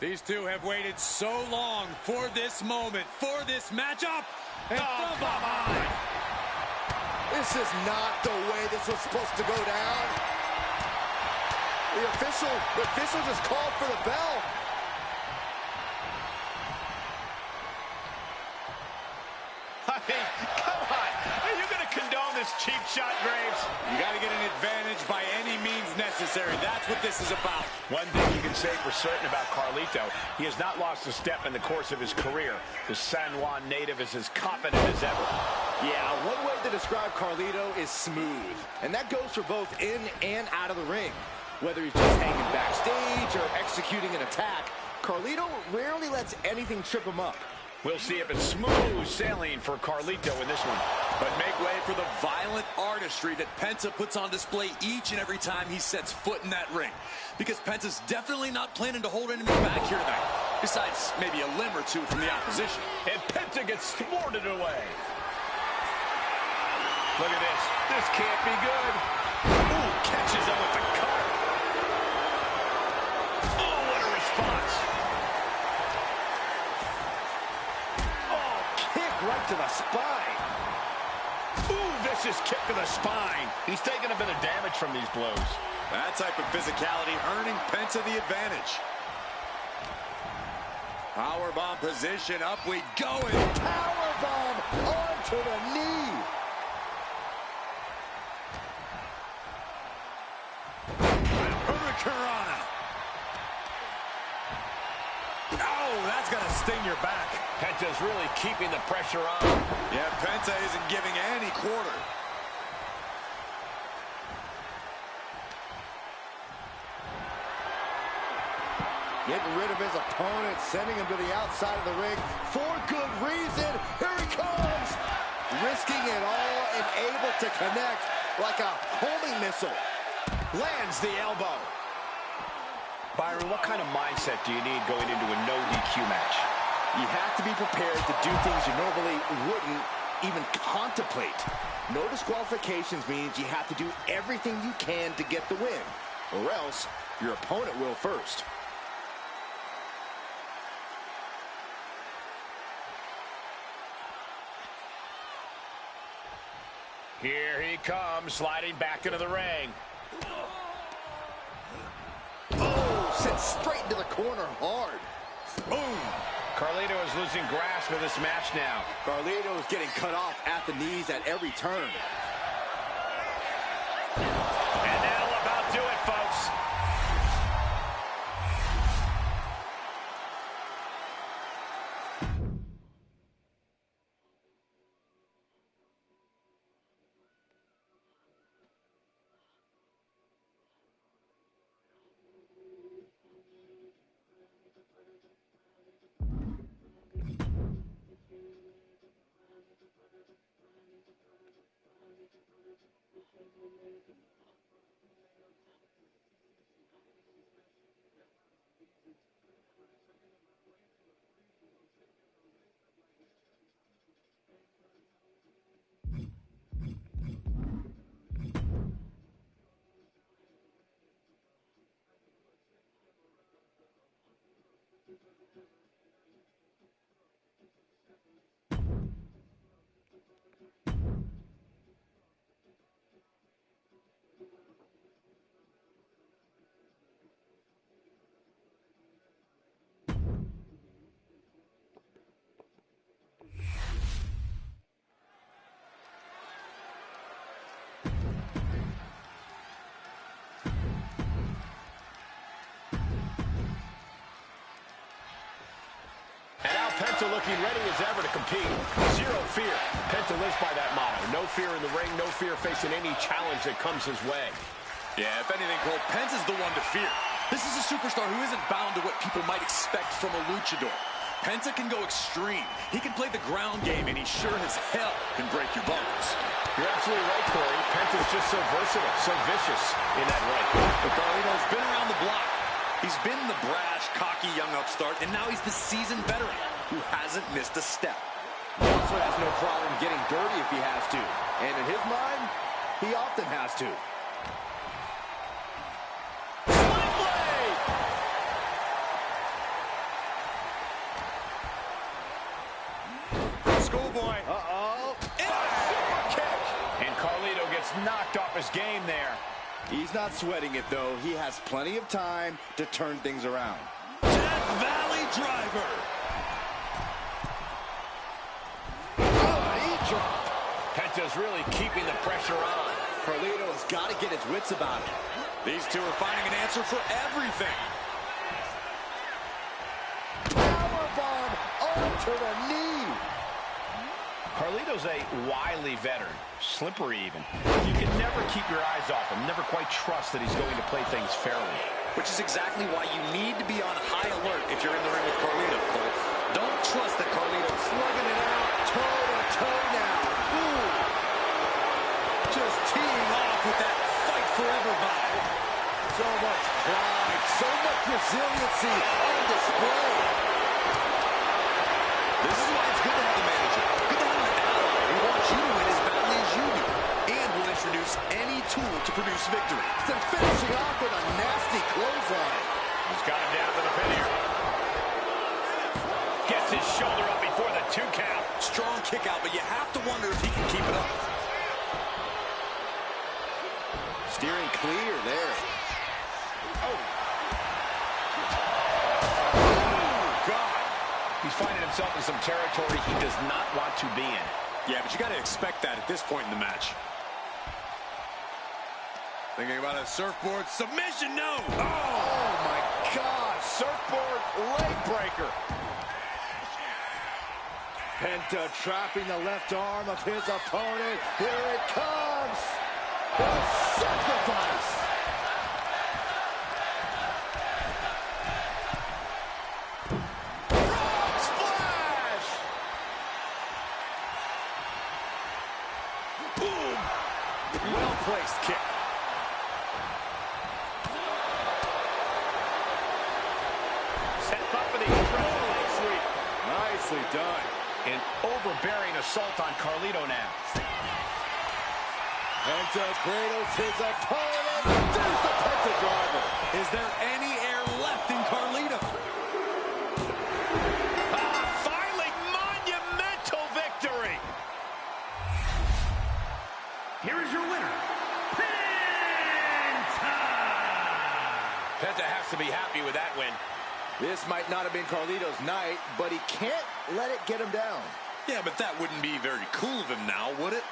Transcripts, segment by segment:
These two have waited so long for this moment, for this matchup. And from behind. This is not the way this was supposed to go down. The official just called for the bell. I mean, come on. Are you going to condone this cheap shot, Graves? You got to get an advantage by any means necessary. That's what this is about. One thing you can say for certain about Carlito, he has not lost a step in the course of his career. The San Juan native is as confident as ever. Yeah, one way to describe Carlito is smooth. And that goes for both in and out of the ring. Whether he's just hanging backstage or executing an attack, Carlito rarely lets anything trip him up. We'll see if it's smooth sailing for Carlito in this one. But make way for the violent artistry that Penta puts on display each and every time he sets foot in that ring. Because Penta's definitely not planning to hold anything back here tonight. Besides maybe a limb or two from the opposition. And Penta gets thwarted away. Look at this. This can't be good. Ooh, catches him with the cutter. Oh, what a response. Oh, kick right to the spine. Ooh, vicious kick to the spine. He's taking a bit of damage from these blows. That type of physicality earning Penta the advantage. Powerbomb position, up we go. Powerbomb onto the knee. Hurricanrana. Oh, that's gonna sting your back. Penta's really keeping the pressure on. Yeah, Penta isn't giving any quarter. Getting rid of his opponent, sending him to the outside of the ring for good reason. Here he comes. Risking it all and able to connect like a homing missile. Lands the elbow. Byron, what kind of mindset do you need going into a no DQ match? You have to be prepared to do things you normally wouldn't even contemplate. No disqualifications means you have to do everything you can to get the win, or else your opponent will first. Here he comes, sliding back into the ring. Oh, sent straight into the corner hard. Boom! Carlito is losing grasp of this match now. Carlito is getting cut off at the knees at every turn. And that'll about do it, folks. Penta looking ready as ever to compete. Zero fear. Penta lives by that motto. No fear in the ring, no fear facing any challenge that comes his way. Yeah, if anything, Cole, Penta's the one to fear. This is a superstar who isn't bound to what people might expect from a luchador. Penta can go extreme. He can play the ground game, and he sure as hell can break your bones. You're absolutely right, Corey. Penta's just so versatile, so vicious in that ring. But Carlito's been around the block. He's been the brash, cocky young upstart, and now he's the seasoned veteran who hasn't missed a step. He also has no problem getting dirty if he has to. And in his mind, he often has to. knocked off his game there. He's not sweating it, though. He has plenty of time to turn things around. Death Valley Driver. Oh, knee drop. Penta's really keeping the pressure on. Carlito has got to get his wits about it. These two are finding an answer for everything. Powerbomb onto the knee. Carlito's a wily veteran, slippery even. You can never keep your eyes off him, never quite trust that he's going to play things fairly. Which is exactly why you need to be on high alert if you're in the ring with Carlito, Cole. Don't trust that Carlito's Slugging it out, toe-to-toe now. Ooh. just teeing off with that fight forever vibe. So much pride, so much resiliency on display. This is why it's good to have a manager. Good to have an ally who wants you to win as badly as you do. And will introduce any tool to produce victory. Then finishing off with a nasty clothesline. He's got him down to the pin here. Gets his shoulder up before the 2 count. Strong kick out, but you have to wonder if he can keep it up. Steering clear there. Oh, God. He's finding himself in some territory he does not want to be in. Yeah, but you got to expect that at this point in the match. Thinking about a surfboard submission? No! Oh my God, surfboard leg breaker. Penta trapping the left arm of his opponent. Here it comes. The sacrifice. Frog splash. Boom! Well-placed kick. Set up for the impressive leg sweep. Nicely done. An overbearing assault on Carlito now. Penta cradles his opponent. There's the Penta driver. Is there any air left in Carlito? Finally, monumental victory. Here is your winner, Penta! Penta has to be happy with that win. This might not have been Carlito's night, but he can't let it get him down. Yeah, but that wouldn't be very cool of him now, would it?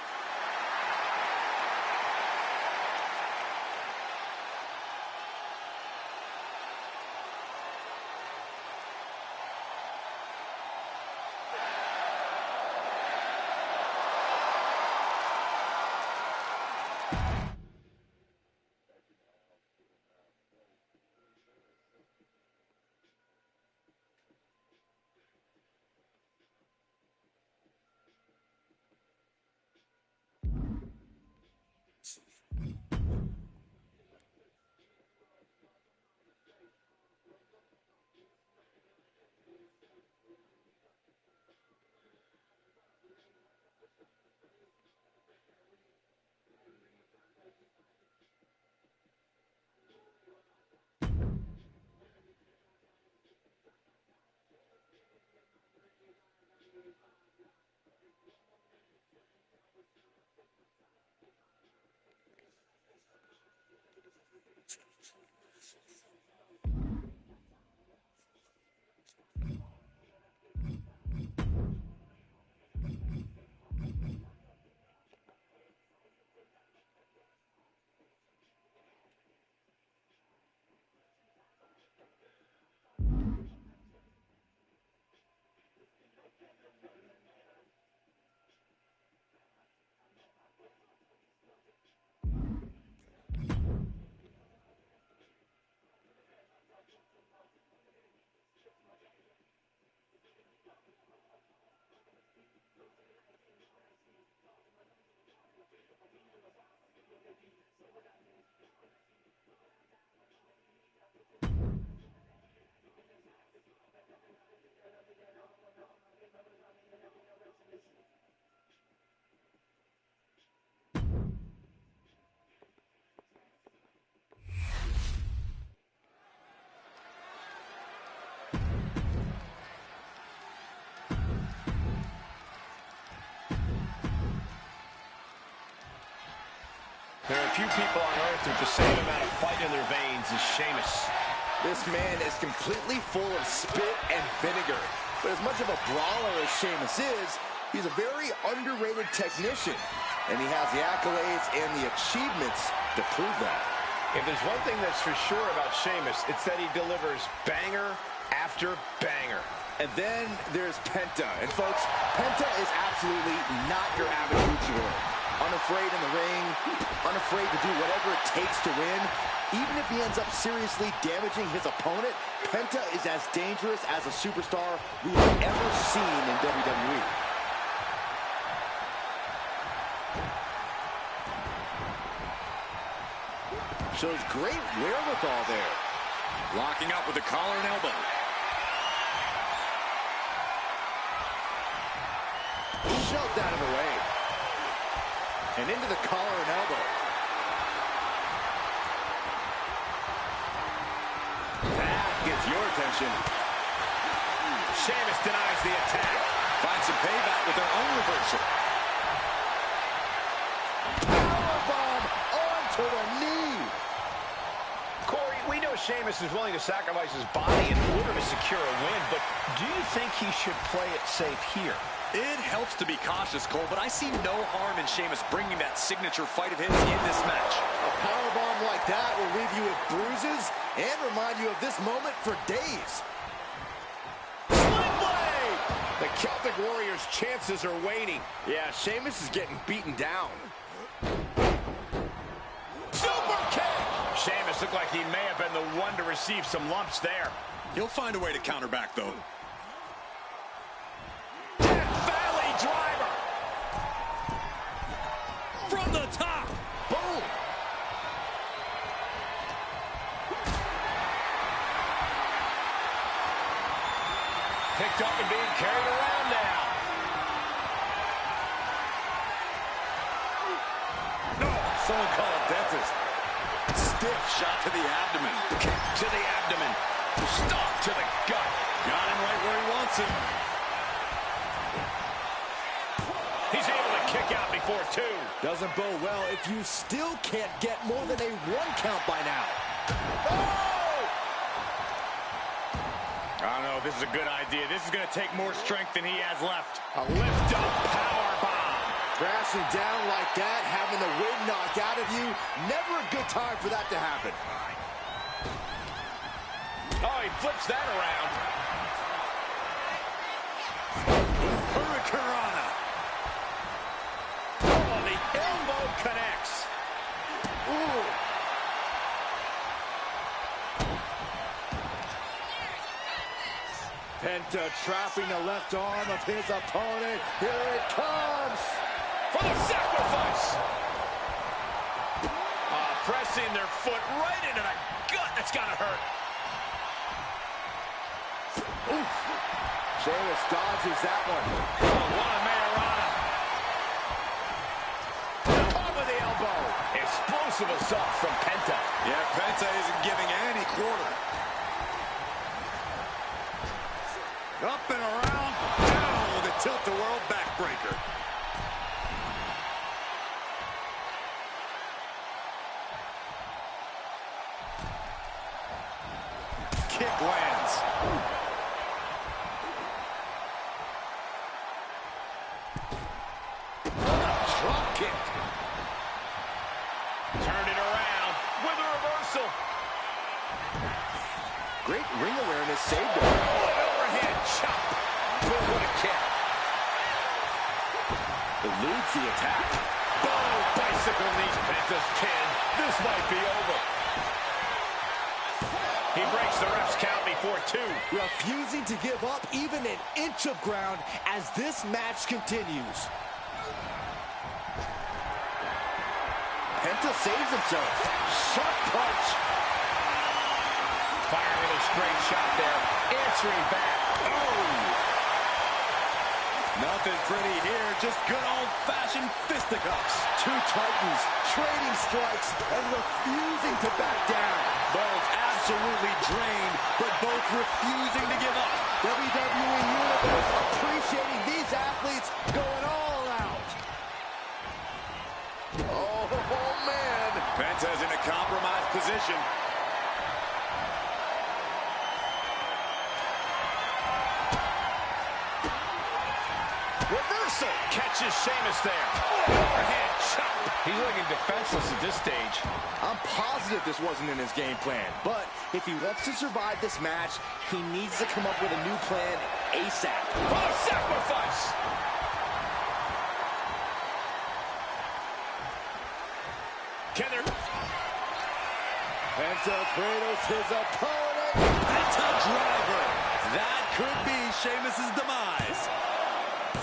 few people on earth with the same amount of fight in their veins as Sheamus. This man is completely full of spit and vinegar. But as much of a brawler as Sheamus is, he's a very underrated technician. And he has the accolades and the achievements to prove that. If there's one thing that's for sure about Sheamus, it's that he delivers banger after banger. And then there's Penta. And folks, Penta is absolutely not your average luchador. Unafraid in the ring, unafraid to do whatever it takes to win. Even if he ends up seriously damaging his opponent, Penta is as dangerous as a superstar we've ever seen in WWE. Shows great wherewithal there. Locking up with the collar and elbow. Shoved out of the way. And into the collar and elbow. That gets your attention. Sheamus denies the attack. Finds some payback with their own reversal. Powerbomb onto the knee. Corey, we know Sheamus is willing to sacrifice his body in order to secure a win, but do you think he should play it safe here? It helps to be cautious, Cole, but I see no harm in Sheamus bringing that signature fight of his in this match. A powerbomb like that will leave you with bruises and remind you of this moment for days. Sling blade! The Celtic Warriors' chances are waning. Yeah, Sheamus is getting beaten down. Super kick! Sheamus looked like he may have been the one to receive some lumps there. He'll find a way to counter back, though. Driver From the top. Boom! picked up and being carried around now. No, someone call a dentist. Stiff shot to the abdomen. Kick to the abdomen. Stop to the gut. Got him right where he wants him. He's able to kick out before two. Doesn't bode well if you still can't get more than a 1 count by now. Oh! I don't know if this is a good idea. This is going to take more strength than he has left. A lift-up power bomb. Crashing down like that, having the wind knocked out of you, never a good time for that to happen. Oh, he flips that around. Hurricanrana. Oh, the elbow connects. Ooh. Penta trapping the left arm of his opponent. Here it comes. For the sacrifice. Pressing their foot right into the gut. That's got to hurt. Oof. Sheamus dodges that one. Oh, what a Mayorana. Top of the elbow. Explosive assault from Penta. Yeah, Penta isn't giving any quarter. Up and around, down with a tilt-a-whirl backbreaker. Kick lands. Drop kick. Turned it around with a reversal. Great ring awareness saved him. Oh, an overhead chop. Boom, what a kick. Eludes the attack. Boom, bicycle knees. Penta's pin. This might be over. He breaks the ref's count before two. Refusing to give up even an inch of ground as this match continues. Penta saves himself. Sharp punch. Firing with a straight shot there. Answering back. Oh! Nothing pretty here, just good old-fashioned fisticuffs. Two titans trading strikes and refusing to back down. Both absolutely drained, but both refusing to give up. WWE Universe appreciating these athletes going all out. Oh, man. compromised position. Reversal. Catches Sheamus there. Overhead chop. He's looking defenseless at this stage. I'm positive this wasn't in his game plan, but if he wants to survive this match, he needs to come up with a new plan ASAP. For the sacrifice. Can there... Penta cradles his opponent. Penta driver. That could be Sheamus's demise.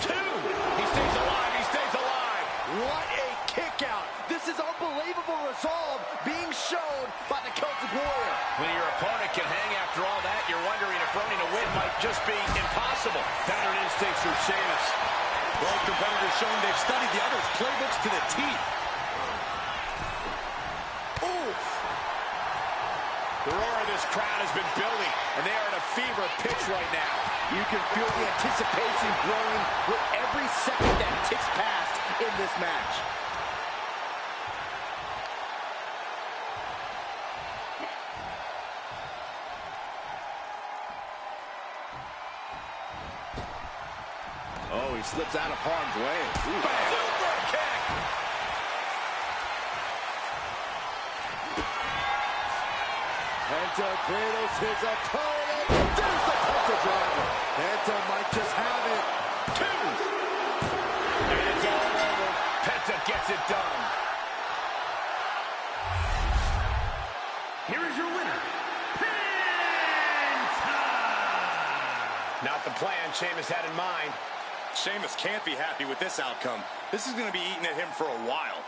2. He stays alive. He stays alive. What a kick out. This is unbelievable resolve being shown by the Celtic Warrior. When your opponent can hang after all that, you're wondering if running a win might just be impossible. Veteran instincts from Sheamus. Both competitors showing they've studied the other's playbooks to the teeth. Oof. The roar of this crowd has been building, and they are at a fever pitch right now. You can feel the anticipation growing with every second that ticks past in this match. Oh, he slips out of harm's way. Super kick! Penta cradles his opponent. There's the Penta driver. Penta might just have it. 2. And it's all over. Penta gets it done. Here is your winner, Penta! Not the plan Sheamus had in mind. Sheamus can't be happy with this outcome. This is going to be eating at him for a while.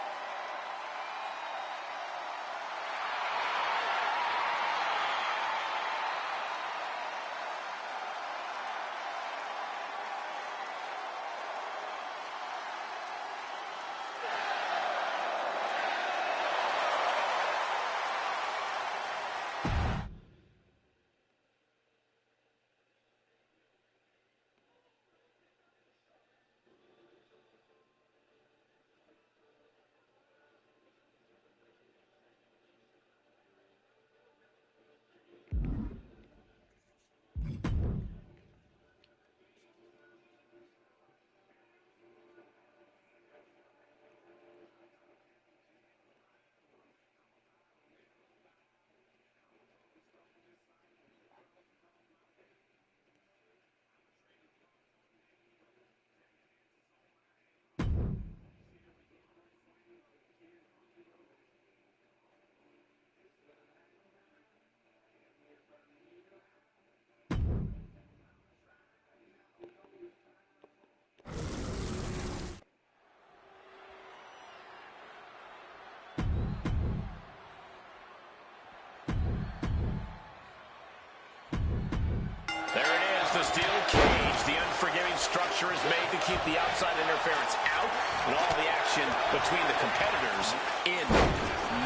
The steel cage, the unforgiving structure is made to keep the outside interference out and all the action between the competitors in.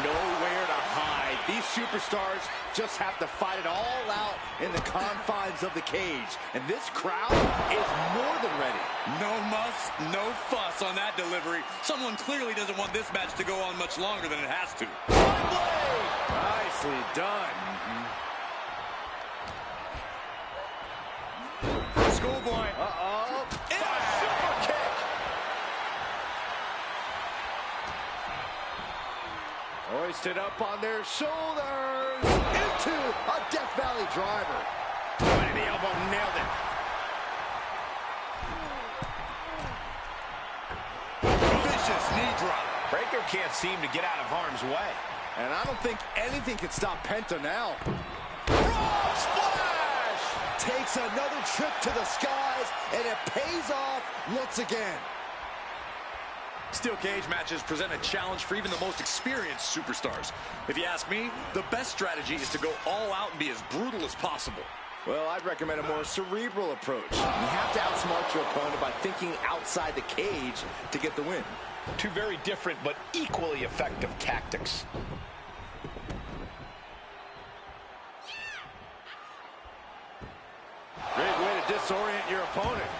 Nowhere to hide. These superstars just have to fight it all out in the confines of the cage. And this crowd is more than ready. No muss, no fuss on that delivery. Someone clearly doesn't want this match to go on much longer than it has to. Nicely done. Schoolboy. Uh-oh. And a super kick. Hoisted up on their shoulders. Into a Death Valley driver. Right in the elbow, nailed it. Vicious knee drop. Breaker can't seem to get out of harm's way. And I don't think anything can stop Penta now. Frog splash! Takes another trip to the skies, and it pays off once again. Steel cage matches present a challenge for even the most experienced superstars. If you ask me, the best strategy is to go all out and be as brutal as possible. Well, I'd recommend a more cerebral approach. You have to outsmart your opponent by thinking outside the cage to get the win. Two very different but equally effective tactics. Great way to disorient your opponent.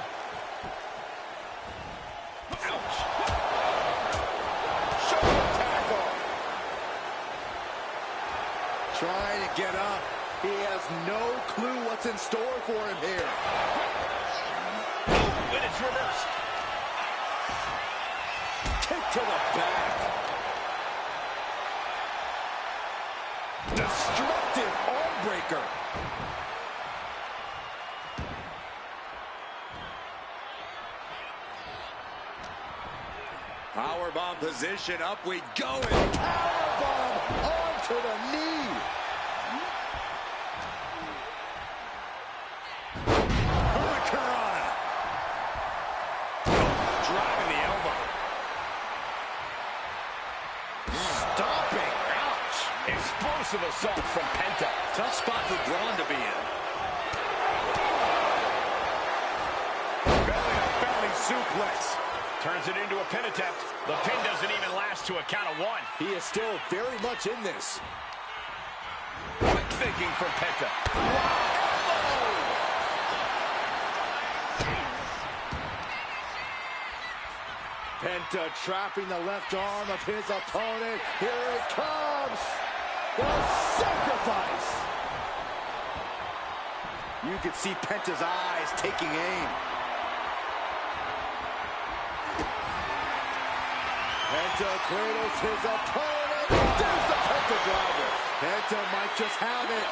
Ouch. Shoulder tackle. He has no clue what's in store for him here. Oh, and it's reversed. Kick to the back. Destructive arm breaker. Powerbomb position, up we go. And Powerbomb onto the knee. Hurricanrana. Driving the elbow. Stomping. Ouch. Explosive assault from Penta. Tough spot for Braun to be in. Belly suplex. Turns it into a pin attempt. The pin doesn't even last to a count of one. He is still very much in this. Quick thinking from Penta. Penta trapping the left arm of his opponent. Here it comes. The sacrifice. You can see Penta's eyes taking aim. Penta cradles his opponent. There's the Penta driver. Penta might just have it.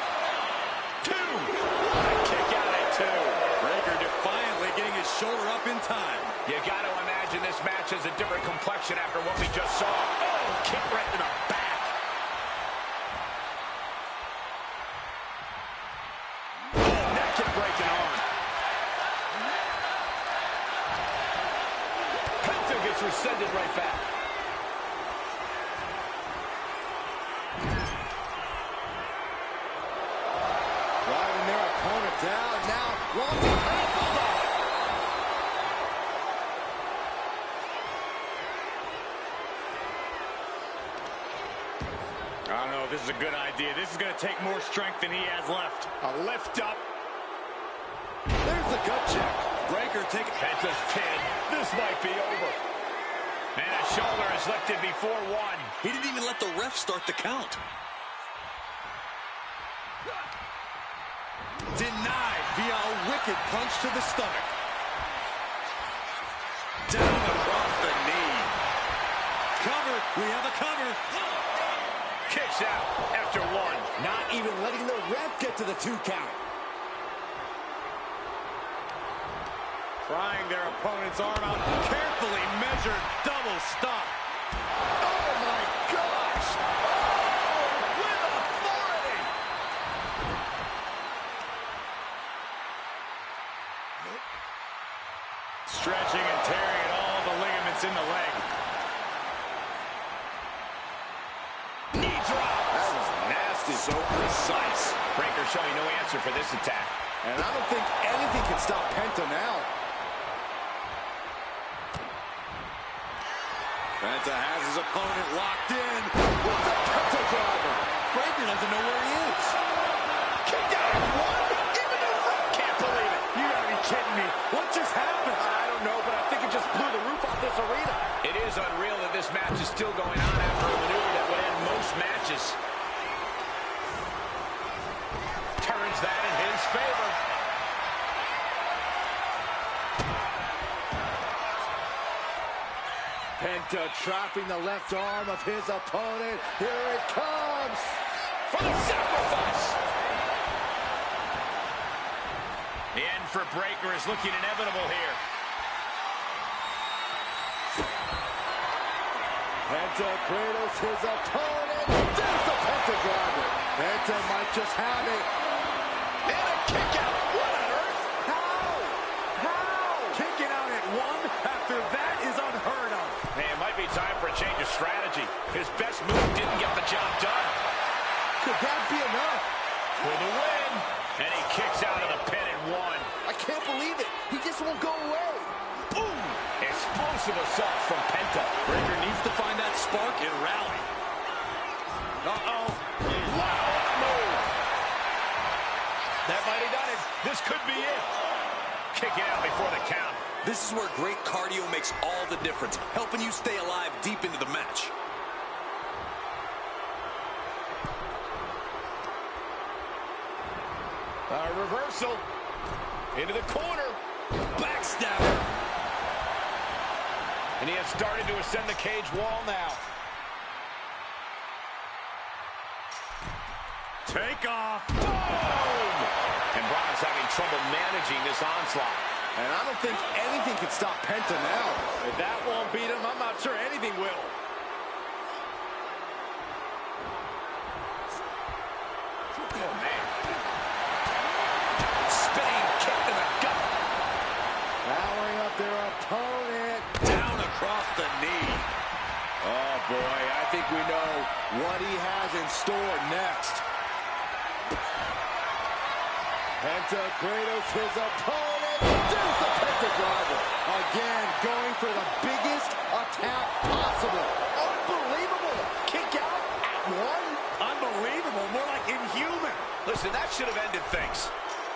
Two. What a kick out at two. Breaker defiantly getting his shoulder up in time. You got to imagine this match has a different complexion after what we just saw. Oh, kick right to the back. Oh, naked breaking arm. Penta gets rescinded right back. Driving their opponent down. Now launching head bulldog. I don't know if this is a good idea. This is going to take more strength than he has left. A lift up. There's the gut check. Breaker taking... Penta's pin. This might be over. And a shoulder is lifted before one. He didn't even let the ref start the count. Denied via a wicked punch to the stomach. Down across the knee. Cover. We have a cover. Kicks out after one. Not even letting the ref get to the 2 count. Prying their opponent's arm out. Carefully measured double stop. Oh my gosh! Oh, with authority! Stretching and tearing at all the ligaments in the leg. Knee drop. That was nasty. So precise. Breaker showing no answer for this attack. And I don't think anything can stop Penta now. Penta has his opponent locked in with the Penta driver. Breaker doesn't know where he is. Kicked out at one. Even the ref can't believe it. You gotta be kidding me. What just happened? I don't know, but I think it just blew the roof off this arena. It is unreal that this match is still going on after a maneuver that would end most matches. Turns that in his favor. Penta trapping the left arm of his opponent. Here it comes. For the sacrifice. The end for Breaker is looking inevitable here. Penta cradles his opponent. There's the Penta driver. Penta might just have it. And a kick out. What on earth? How? Kicking out at one after that is unheard of. Hey, it might be time for a change of strategy. His best move didn't get the job done. Could that be enough? For the win. And he kicks out of the pin at one. I can't believe it. He just won't go away. Boom! Explosive assault from Penta. Breaker needs to find that spark and rally. Uh-oh. Wow, what a move. That might have done it. This could be it. Kicking out before the count. This is where great cardio makes all the difference, helping you stay alive deep into the match. Reversal. Into the corner. Backstabber. And he has started to ascend the cage wall now. Take off. Boom! And Braun's having trouble managing this onslaught. And I don't think anything can stop Penta now. If that won't beat him, I'm not sure anything will. Oh, man. Spinning kick to the gut. Powering up their opponent. Down across the knee. Oh, boy, I think we know what he has in store next. Penta cradles his opponent. There's the Penta driver. Again, going for the biggest attack possible. Unbelievable. Kick out at one. Unbelievable. More like inhuman. Listen, that should have ended things.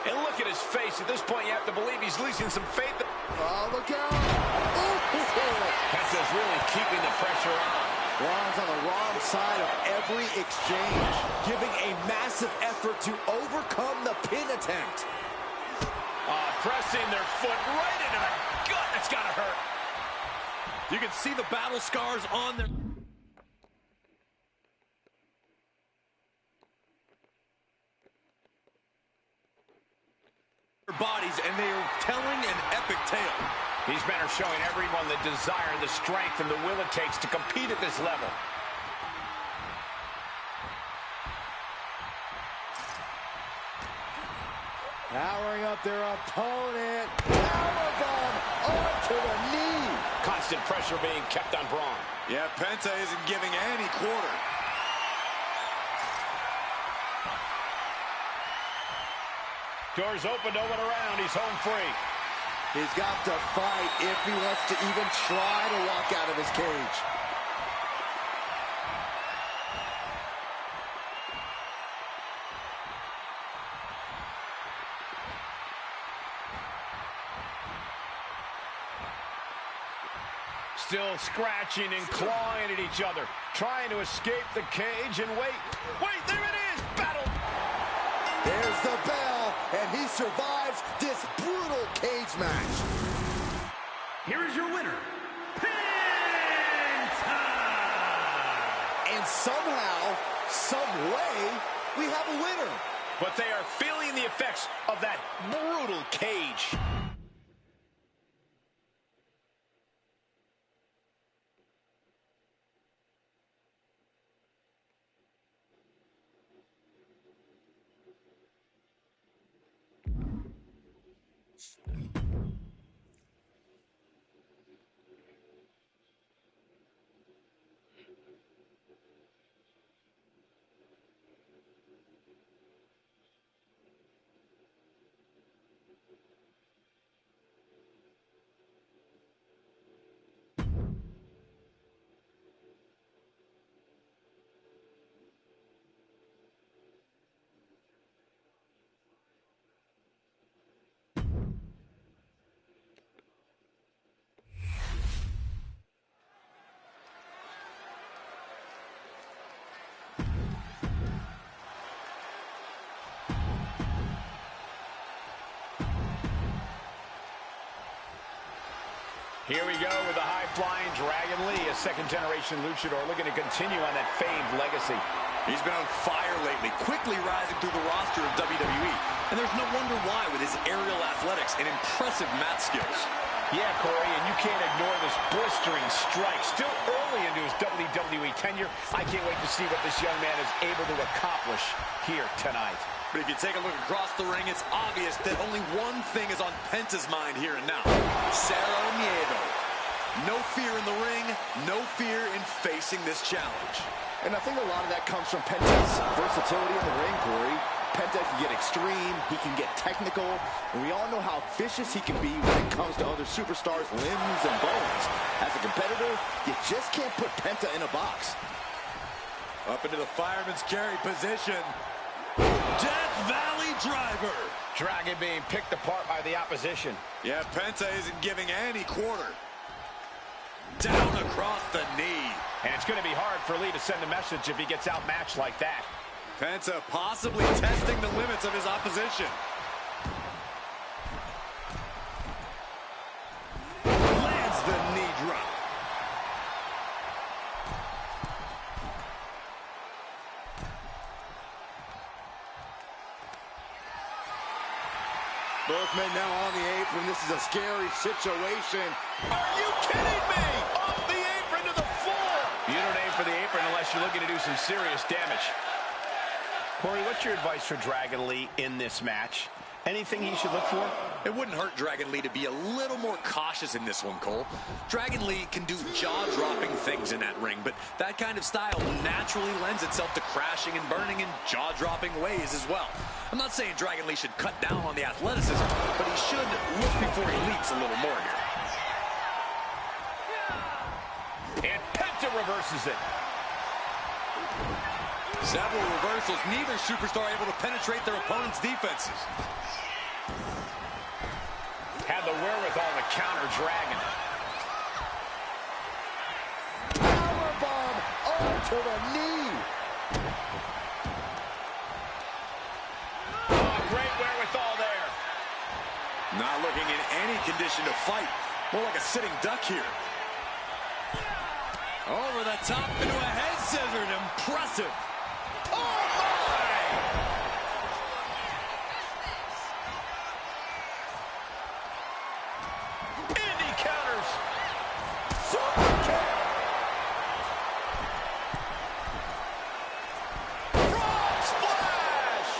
And look at his face. At this point, you have to believe he's losing some faith. Oh, look out. Ooh. Penta's really keeping the pressure on. Braun's on the wrong side of every exchange, giving a massive effort to overcome the pin attempt. Pressing their foot right into the gut. That's got to hurt. You can see the battle scars on their bodies, and they are telling an epic tale. These men are showing everyone the desire, the strength, and the will it takes to compete at this level. Powering up their opponent. Powerbomb onto the knee. Constant pressure being kept on Braun. Yeah, Penta isn't giving any quarter. Doors open, no one around. He's home free. He's got to fight if he wants to even try to walk out of his cage. Still scratching and clawing at each other, trying to escape the cage and wait, there it is, battle. There's the bell, and he survives this brutal cage match. Here is your winner, Penta! And somehow, some way, we have a winner. But they are feeling the effects of that brutal cage. Here we go with the high-flying Dragon Lee, a second-generation luchador looking to continue on that famed legacy. He's been on fire lately, quickly rising through the roster of WWE. And there's no wonder why with his aerial athletics and impressive mat skills. Yeah, Corey, and you can't ignore this blistering strike. Still early into his WWE tenure, I can't wait to see what this young man is able to accomplish here tonight. But if you take a look across the ring, it's obvious that only one thing is on Penta's mind here and now. Cero miedo. No fear in the ring, no fear in facing this challenge. And I think a lot of that comes from Penta's versatility in the ring, Corey. Penta can get extreme, he can get technical, and we all know how vicious he can be when it comes to other superstars' limbs and bones. As a competitor, you just can't put Penta in a box. Up into the fireman's carry position. Death Valley Driver. Dragon being picked apart by the opposition. Yeah, Penta isn't giving any quarter. Down across the knee. And it's going to be hard for Lee to send a message if he gets outmatched like that. Penta possibly testing the limits of his opposition. Lands the knee drop. Both men now on the apron. This is a scary situation. Are you kidding me? Off the apron to the floor. You don't aim for the apron unless you're looking to do some serious damage. Corey, what's your advice for Dragon Lee in this match? Anything he should look for? It wouldn't hurt Dragon Lee to be a little more cautious in this one, Cole. Dragon Lee can do jaw-dropping things in that ring, but that kind of style naturally lends itself to crashing and burning in jaw-dropping ways as well. I'm not saying Dragon Lee should cut down on the athleticism, but he should look before he leaps a little more here. And Penta reverses it. Several reversals, neither superstar able to penetrate their opponent's defenses. Had the wherewithal to counter Dragon. Powerbomb onto the knee. Oh, great wherewithal there. Not looking in any condition to fight. More like a sitting duck here. Over the top into a head scissors. Impressive. Oh, my! Indy counters. Super kick. Frog splash.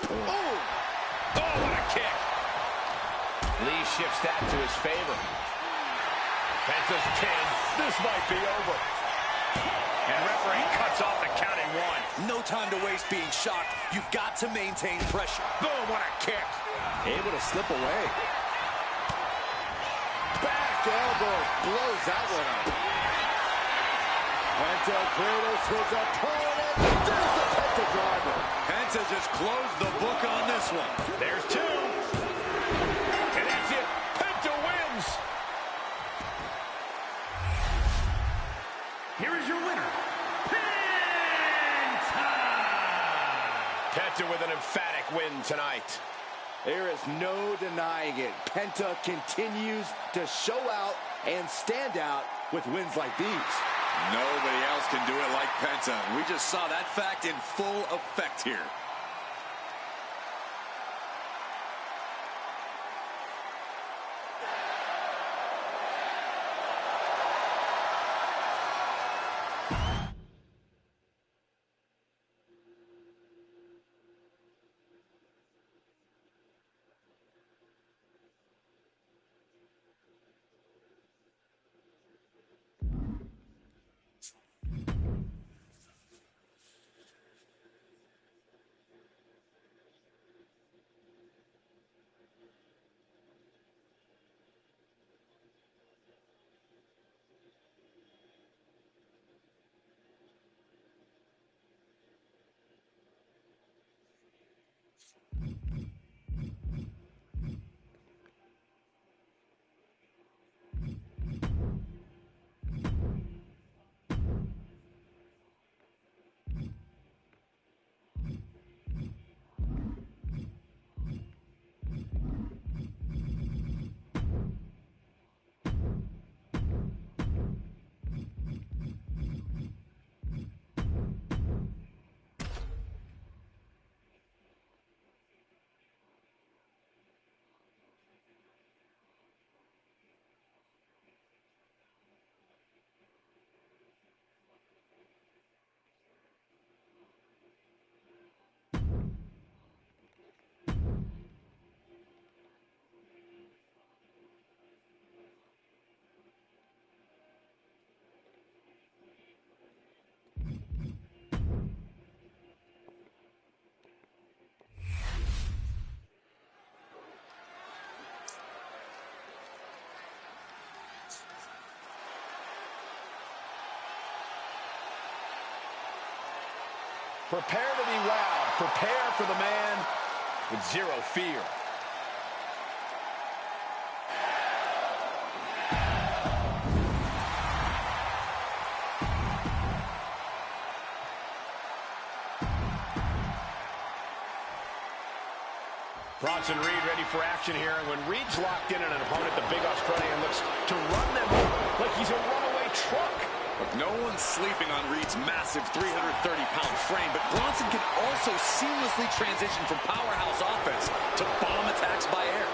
Oh. Oh, what a kick. Lee shifts that to his favor. Penta's 10. This might be over. And referee cuts off the counting one. No time to waste being shocked. You've got to maintain pressure. Boom, what a kick. Able to slip away. Back elbow blows that one up. Penta cradles his opponent. There's the Penta driver. Penta just closed the book on this one. There's two. And that's it. Penta wins. Here is your winner, Penta! Penta with an emphatic win tonight. There is no denying it. Penta continues to show out and stand out with wins like these. Nobody else can do it like Penta. We just saw that fact in full effect here. Prepare to be wowed. Prepare for the man with zero fear. Bronson Reed ready for action here. And when Reed's locked in on an opponent, the big Australian looks to run them over like he's a runaway truck. Look, no one's sleeping on Reed's massive 330-pound frame, but Bronson can also seamlessly transition from powerhouse offense to bomb attacks by air.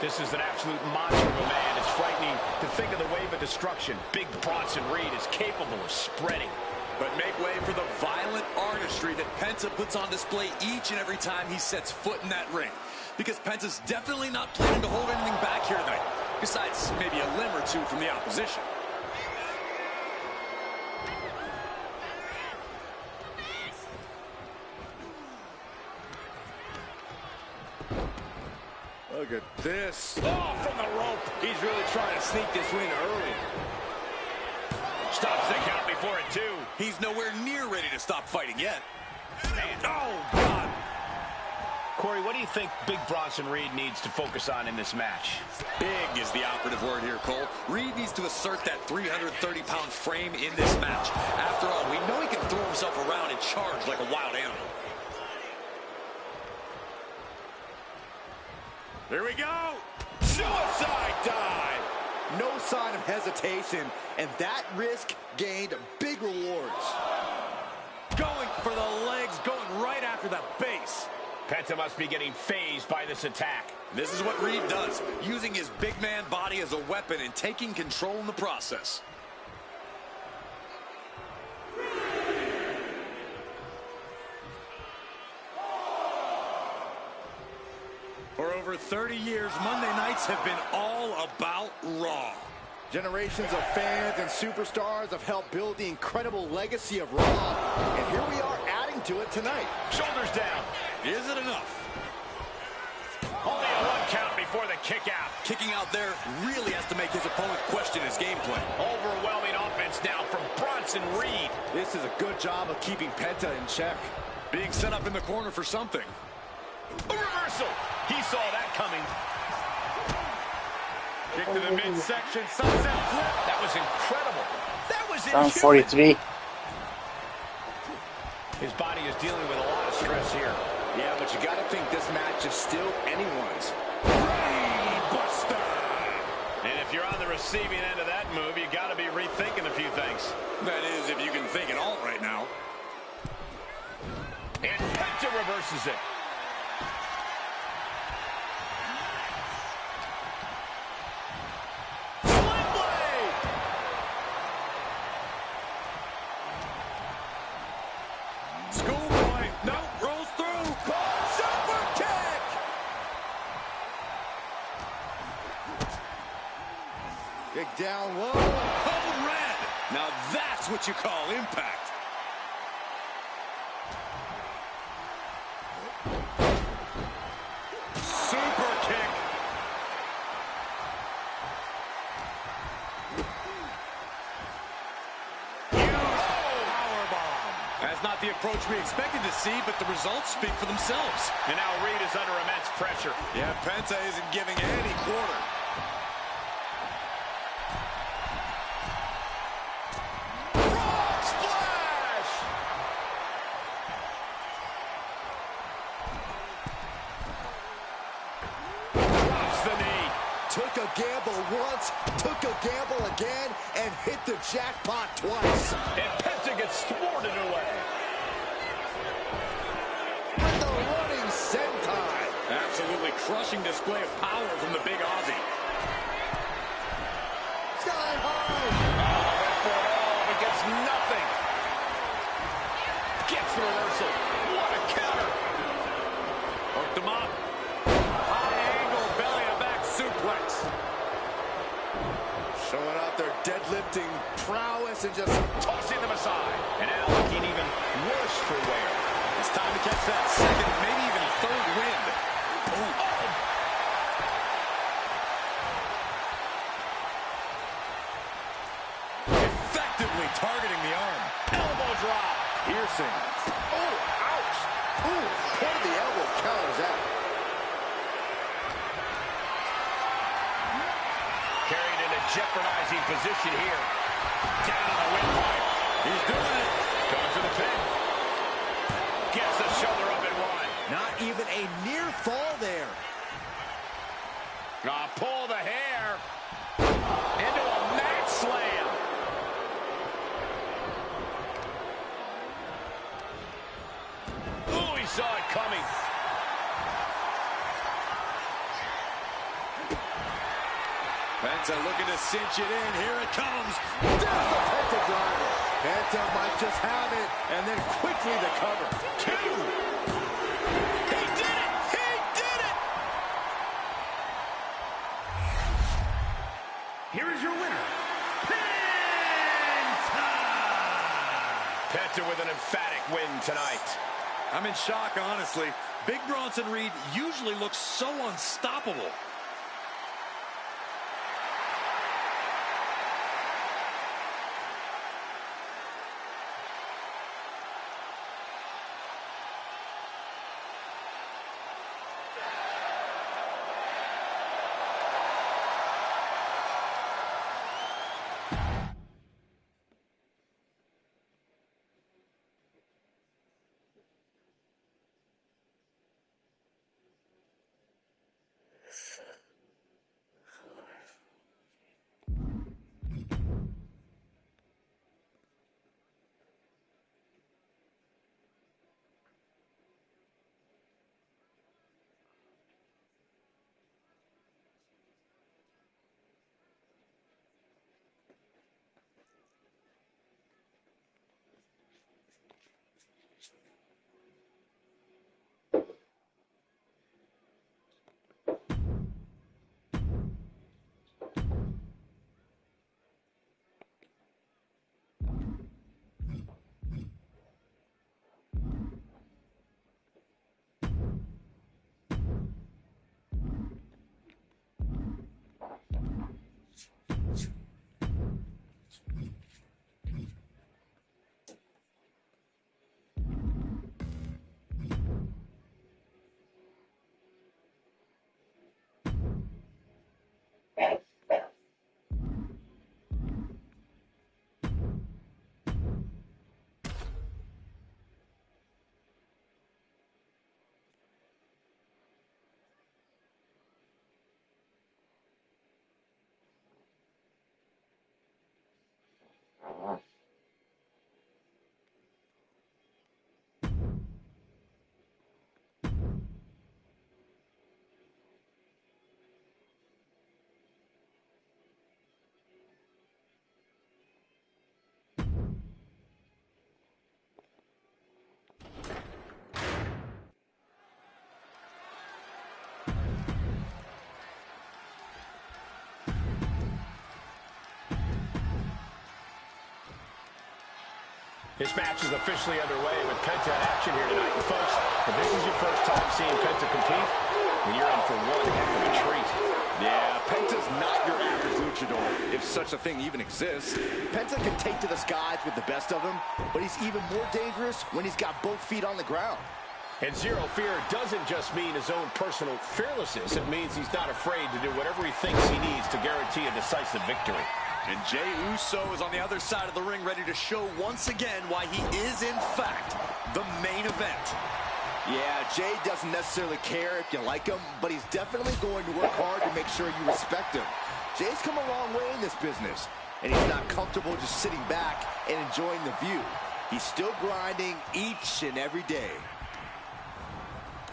This is an absolute monster of a man. It's frightening to think of the wave of destruction Big Bronson Reed is capable of spreading. But make way for the violent artistry that Penta puts on display each and every time he sets foot in that ring. Because Penta's definitely not planning to hold anything back here tonight, besides maybe a limb or two from the opposition. Look at this. Oh, from the rope. He's really trying to sneak this win early. Stops the count before it, too. He's nowhere near ready to stop fighting yet. Man. Oh, God. Corey, what do you think Big Bronson Reed needs to focus on in this match? Big is the operative word here, Cole. Reed needs to assert that 330-pound frame in this match. After all, we know he can throw himself around and charge like a wild animal. Here we go. Suicide dive. No sign of hesitation, and that risk gained big rewards. Going for the legs, going right after the base. Penta must be getting phased by this attack. This is what Reed does, using his big man body as a weapon and taking control in the process. For over 30 years, Monday nights have been all about Raw. Generations of fans and superstars have helped build the incredible legacy of Raw, and here we are adding to it tonight. Shoulders down. Is it enough? Only a 1 count before the kick out. Kicking out there really has to make his opponent question his game plan. Overwhelming offense now from Bronson Reed. This is a good job of keeping Penta in check. Being set up in the corner for something. A reversal. He saw that coming. Kick to the midsection, sunset flip. That was incredible. That was Round inhuman. 43. His body is dealing with a lot of stress here. Yeah, but you got to think this match is still anyone's. Buster. And if you're on the receiving end of that move, you got to be rethinking a few things. That is, if you can think it all right now. And Penta reverses it. Schoolboy, no, rolls through. Super kick! Kick down low. Code red. Now that's what you call impact. Super kick. That's not the approach we expected to see, but the results speak for themselves. And now Reed is under immense pressure. Yeah, Penta isn't giving any quarter. Frog splash! Drops the knee. Took a gamble once, took a gamble again, and hit the jackpot twice. And Penta gets thwarted away. With the running sentai. Absolutely crushing display of power from the big Aussie. Sky high. Went for it all, but gets nothing. Gets the reversal. What a counter. Hooked him up. High angle belly to back suplex. Showing out their deadlifting prowess and just Tossing them aside. And now looking even worse for wear. It's time to catch that second, maybe even third wind. Ooh. Effectively targeting the arm. Elbow drop. piercing. Oh, ouch. Ooh, point of the elbow counters out. Carried in a jeopardizing position here. Down on the windpipe. He's doing it. Going for the pin. Gets the shoulder up and one. Not even a near fall there. Pull the hair. Into a mat slam. Ooh, he saw it coming. Penta looking to cinch it in. Here it comes. There's the Penta driver. Penta might just have it, and then quickly the cover. 2. He did it! He did it! Here is your winner, Penta! Penta with an emphatic win tonight. I'm in shock, honestly. Big Bronson Reed usually looks so unstoppable. This match is officially underway with Penta in action here tonight. And folks, if this is your first time seeing Penta compete, then you're in for one heck of a treat. Yeah, Penta's not your average luchador, if such a thing even exists. Penta can take to the skies with the best of them, but he's even more dangerous when he's got both feet on the ground. And zero fear doesn't just mean his own personal fearlessness. It means he's not afraid to do whatever he thinks he needs to guarantee a decisive victory. And Jey Uso is on the other side of the ring, ready to show once again why he is, in fact, the main event. Yeah, Jey doesn't necessarily care if you like him, but he's definitely going to work hard to make sure you respect him. Jey's come a long way in this business, and he's not comfortable just sitting back and enjoying the view. He's still grinding each and every day.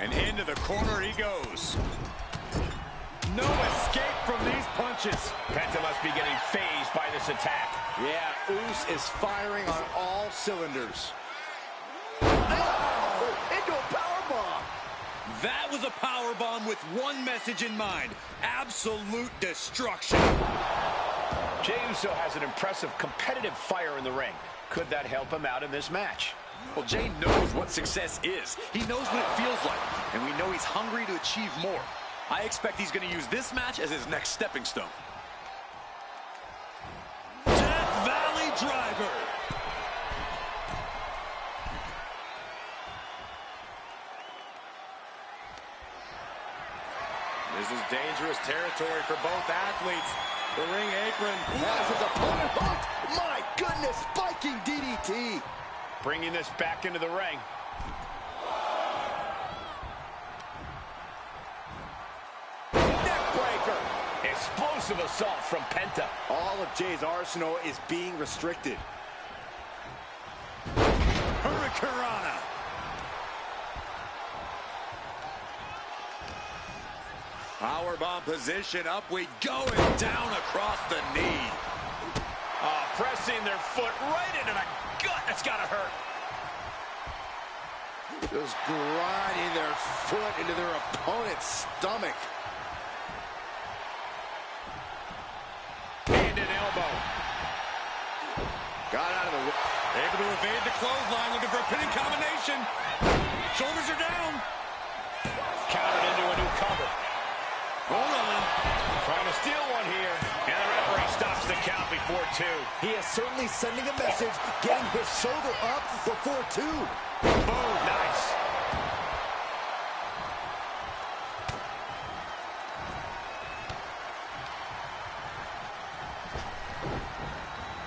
And into the corner he goes. No escape from these punches. Penta must be getting phased by this attack. Yeah, Uso is firing on all cylinders. Oh, into a powerbomb. That was a powerbomb with one message in mind: absolute destruction. Jey Uso has an impressive competitive fire in the ring. Could that help him out in this match? Well, Jey knows what success is. He knows what it feels like, and we know he's hungry to achieve more. I expect he's going to use this match as his next stepping stone. Death Valley Driver. This is dangerous territory for both athletes. The ring apron. Has his opponent bumped. My goodness, spiking DDT. Bringing this back into the ring. Neck breaker. explosive assault from Penta. All of Jay's arsenal is being restricted. Hurricanrana. Powerbomb position, up we go, and down across the knee. Pressing their foot right into the gut. That's got to hurt. Just grinding their foot into their opponent's stomach. Hand and elbow. Got out of the way. Able to evade the clothesline, looking for a pinning combination. Shoulders are down. Countered into a new cover. Hold on. Trying to steal one here. And the referee stops the count before 2. He is certainly sending a message, getting his shoulder up before 2. Boom, nice.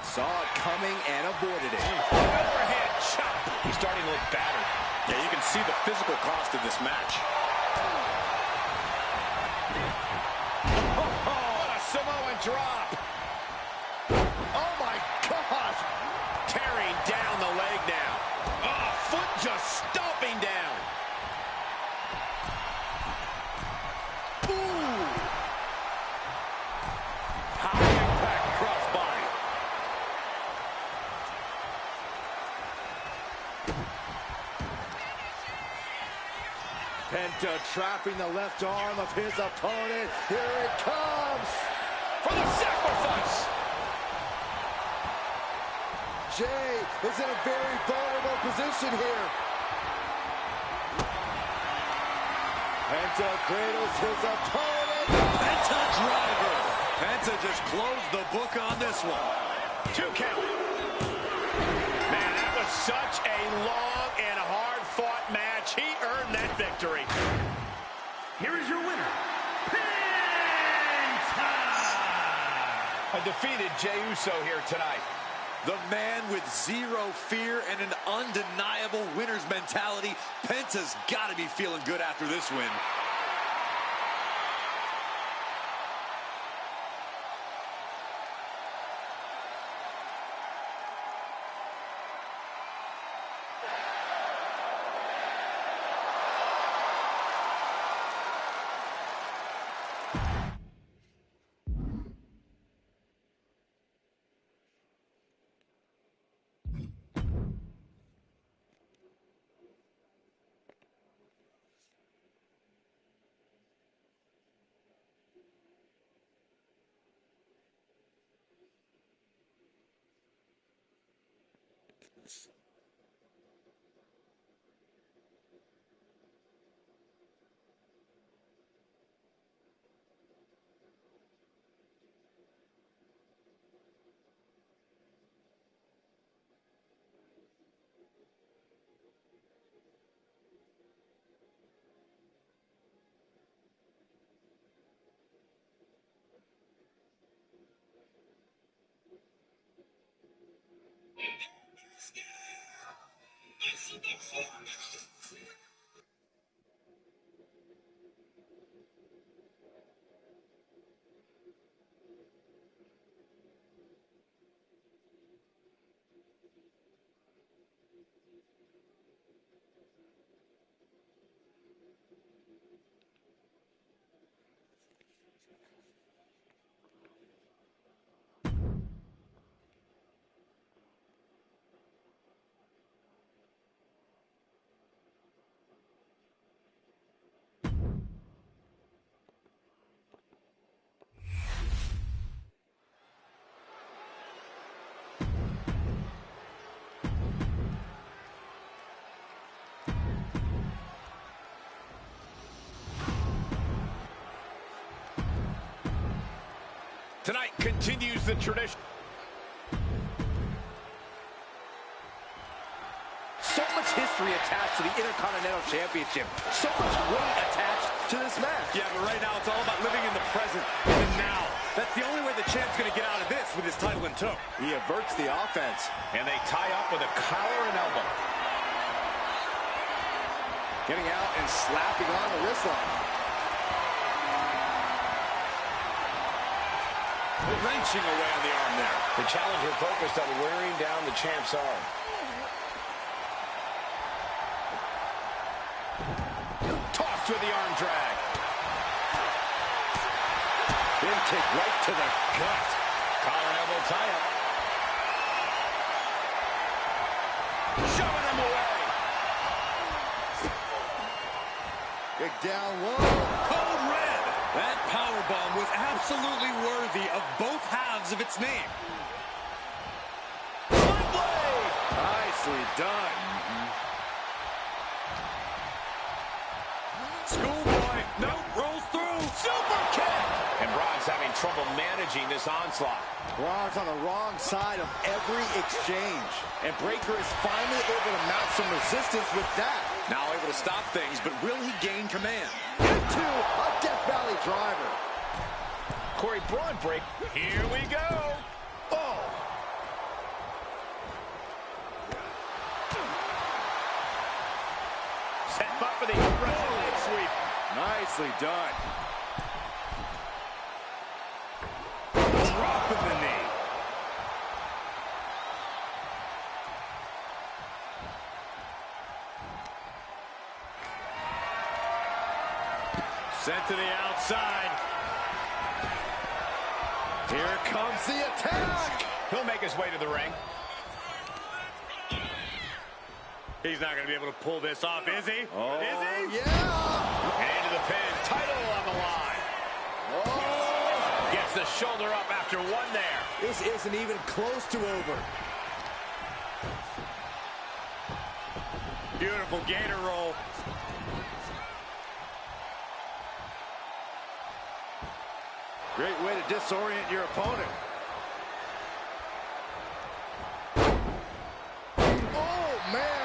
Saw it coming and avoided it. Overhead chop. He's starting to look battered. Yeah, you can see the physical cost of this match. What a Samoan drop. Oh, my gosh. Tearing down the leg now. Oh, foot just stomping down. Ooh. High impact crossbody. Penta trapping the left arm of his opponent. Here it comes. For the sacrifice. Jay is in a very vulnerable position here. Penta cradles his opponent. Penta driver. Penta just closed the book on this one. 2 count. Man, that was such a long and hard-fought match. He earned that victory. Here is your winner, Penta! A defeated Jey Uso here tonight. The man with zero fear and an undeniable winner's mentality. Penta's got to be feeling good after this win. Tonight continues the tradition. So much history attached to the Intercontinental Championship. So much weight attached to this match. Yeah, but right now it's all about living in the present, in the now. That's the only way the champ's going to get out of this with his title in tow. He averts the offense. And they tie up with a collar and elbow. Getting out and slapping on the wrist line. Wrenching away on the arm there. The challenger focused on wearing down the champ's arm. Tossed with the arm drag. Big kick right to the gut. Collar and elbow tie-up. Shoving him away. Big down low. Code red. That powerbomb was absolutely worthy of both halves of its name. Sling blade. Nicely done. Schoolboy. Nope. Rolls through. Super kick. And Braun's having trouble managing this onslaught. Braun's on the wrong side of every exchange. And Breakker is finally able to mount some resistance with that. Now able to stop things, but will he gain command? Into a Death Valley driver. Corey, Braun break. Here we go. Oh. Set him up for the Russian leg sweep. Nicely done. Dropping the knee. Sent to the outside. Here comes the attack. He'll make his way to the ring. He's not going to be able to pull this off, is he? Oh, is he? Yeah. And into the pin. Title on the line. Oh. Gets the shoulder up after one there. This isn't even close to over. Beautiful gator roll. Great way to disorient your opponent. Oh, man.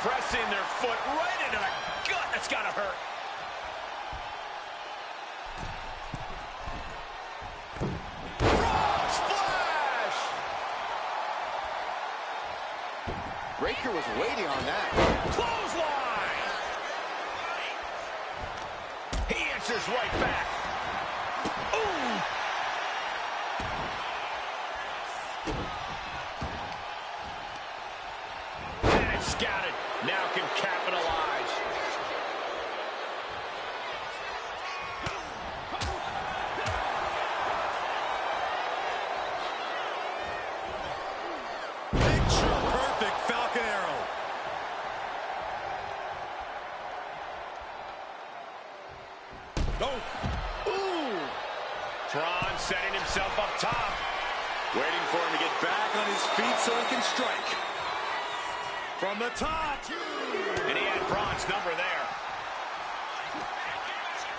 Pressing their foot right into the gut. That's got to hurt. Frog splash! Breakker was waiting on that. Clothesline! He answers right back. Ooh! And it's scouted. Now can capitalize. Picture perfect Falcon Arrow. Oh. Ooh! Tron setting himself up top. Waiting for him to get back on his feet so he can strike. From the top. And he had Braun's number there.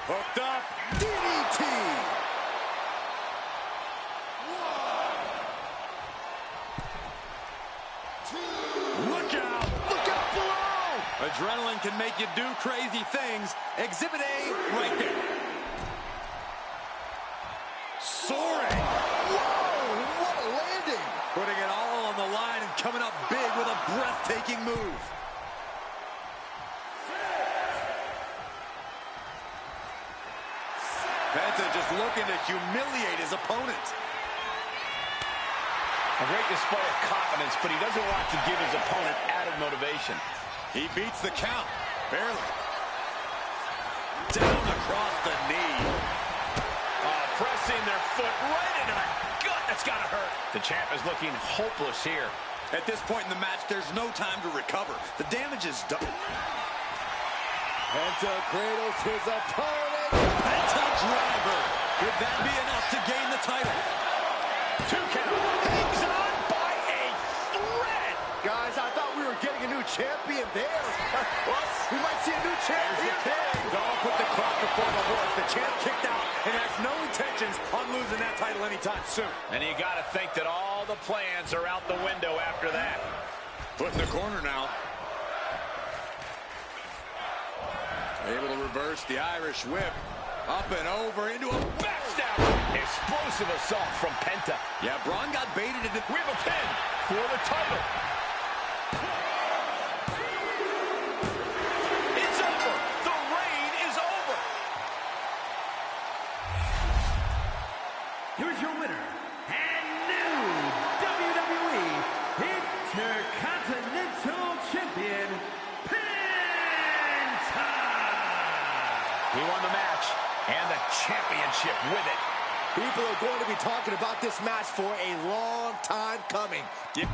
Hooked up. DDT. Look out. Look out below. Adrenaline can make you do crazy things. Exhibit A right there. Soaring. Whoa, what a landing. Putting it all on the line and coming up big with a breathtaking move. Penta just looking to humiliate his opponent. A great display of confidence, but he doesn't want to give his opponent added motivation. He beats the count. Barely. Down across the knee. Pressing their foot right into the gut. That's got to hurt. The champ is looking hopeless here. At this point in the match, there's no time to recover. The damage is done. Penta cradles his opponent. Penta driver. Could that be enough to gain the title? 2 count. Hangs on by a thread. Guys, I thought we were getting a new champion there. Well, we might see a new champion. Don't put the cart before the horse. The champ kicked out and has no intentions on losing that title anytime soon. And you got to think that all the plans are out the window after that. Put in the corner now. Able to reverse the Irish whip. Up and over into a backstab. Explosive assault from Penta. Yeah, Braun got baited into... We have a pin for the title. It's over. The reign is over. with it. People are going to be talking about this match for a long time coming. Yeah.